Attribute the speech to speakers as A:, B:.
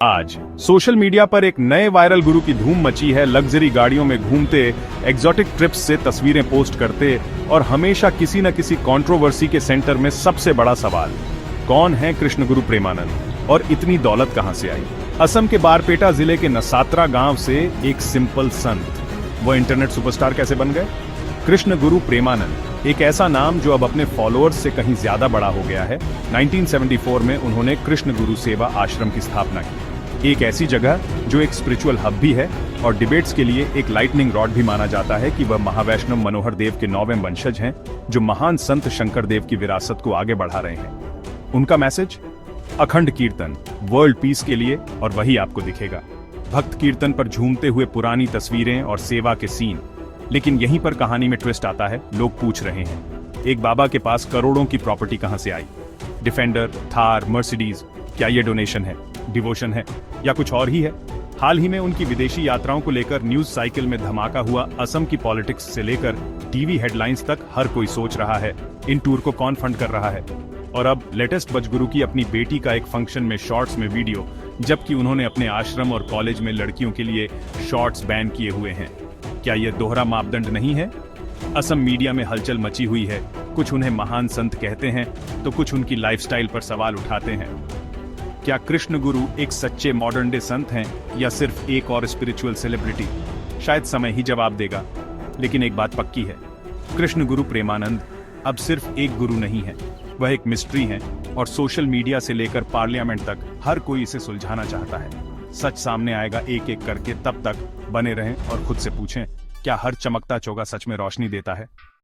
A: आज social media पर एक नए वायरल गुरु की धूम मची है। लग्जरी गाड़ियों में घूमते, एग्जॉटिक ट्रिप्स से तस्वीरें पोस्ट करते और हमेशा किसी न किसी कंट्रोवर्सी के सेंटर में सबसे बड़ा सवाल, कौन है कृष्ण गुरु प्रेमानंद और इतनी दौलत कहां से आई। असम के बारपेटा जिले के नसात्रा गांव से एक सिंपल संत वो इंटरनेट सुपरस्टार कैसे बन गए। कृष्ण गुरु प्रेमानंद एक ऐसा नाम जो अब अपने फॉलोअर्स से कहीं ज्यादा बड़ा हो गया है। 1974 में उन्होंने कृष्ण गुरु सेवा आश्रम की स्थापना की, एक ऐसी जगह जो एक स्पिरिचुअल हब भी है और डिबेट्स के लिए एक लाइटनिंग रॉड भी माना जाता है कि वह महावैष्णव मनोहर देव के 9वें वंशज हैं, जो महान संत शंकर देव की विरासत को आगे बढ़ा रहे हैं। उनका मैसेज अखंड कीर्तन, वर्ल्ड पीस के लिए, और वही आपको दिखेगा। भक्त कीर्तन पर झूमते हुए पुरानी तस्वीरें और सेवा के सीन। लेकिन यहीं पर कहानी में ट्विस्ट आता है। लोग पूछ रहे हैं, एक बाबा के पास करोड़ों की प्रॉपर्टी कहां से आई? डिफेंडर, थार, मर्सिडीज, क्या ये डोनेशन है, डिवोशन है या कुछ और ही है? हाल ही में उनकी विदेशी यात्राओं को लेकर न्यूज साइकिल में धमाका हुआ। असम की पॉलिटिक्स से लेकर टीवी हेडलाइंस तक हर कोई सोच रहा है, इन टूर को कौन फंड कर रहा है। और अब लेटेस्ट बजगुरु की अपनी बेटी का एक फंक्शन में शॉर्ट्स में वीडियो, जबकि उन्होंने अपने आश्रम और कॉलेज में लड़कियों के लिए शॉर्ट्स बैन किए हुए हैं। क्या यह दोहरा मापदंड नहीं है? असम मीडिया में हलचल मची हुई है। कुछ उन्हें महान संत कहते हैं तो कुछ उनकी लाइफस्टाइल पर सवाल उठाते हैं। क्या कृष्ण गुरु एक सच्चे मॉडर्न डे संत हैं या सिर्फ एक और स्पिरिचुअल सेलिब्रिटी? शायद समय ही जवाब देगा। लेकिन एक बात पक्की है, कृष्ण गुरु प्रेमानंद अब सिर्फ एक गुरु नहीं है, वह एक मिस्ट्री है और सोशल मीडिया से लेकर पार्लियामेंट तक हर कोई इसे सुलझाना चाहता है। सच सामने आएगा एक एक करके। तब तक बने रहें और खुद से पूछें, क्या हर चमकता चोगा सच में रोशनी देता है?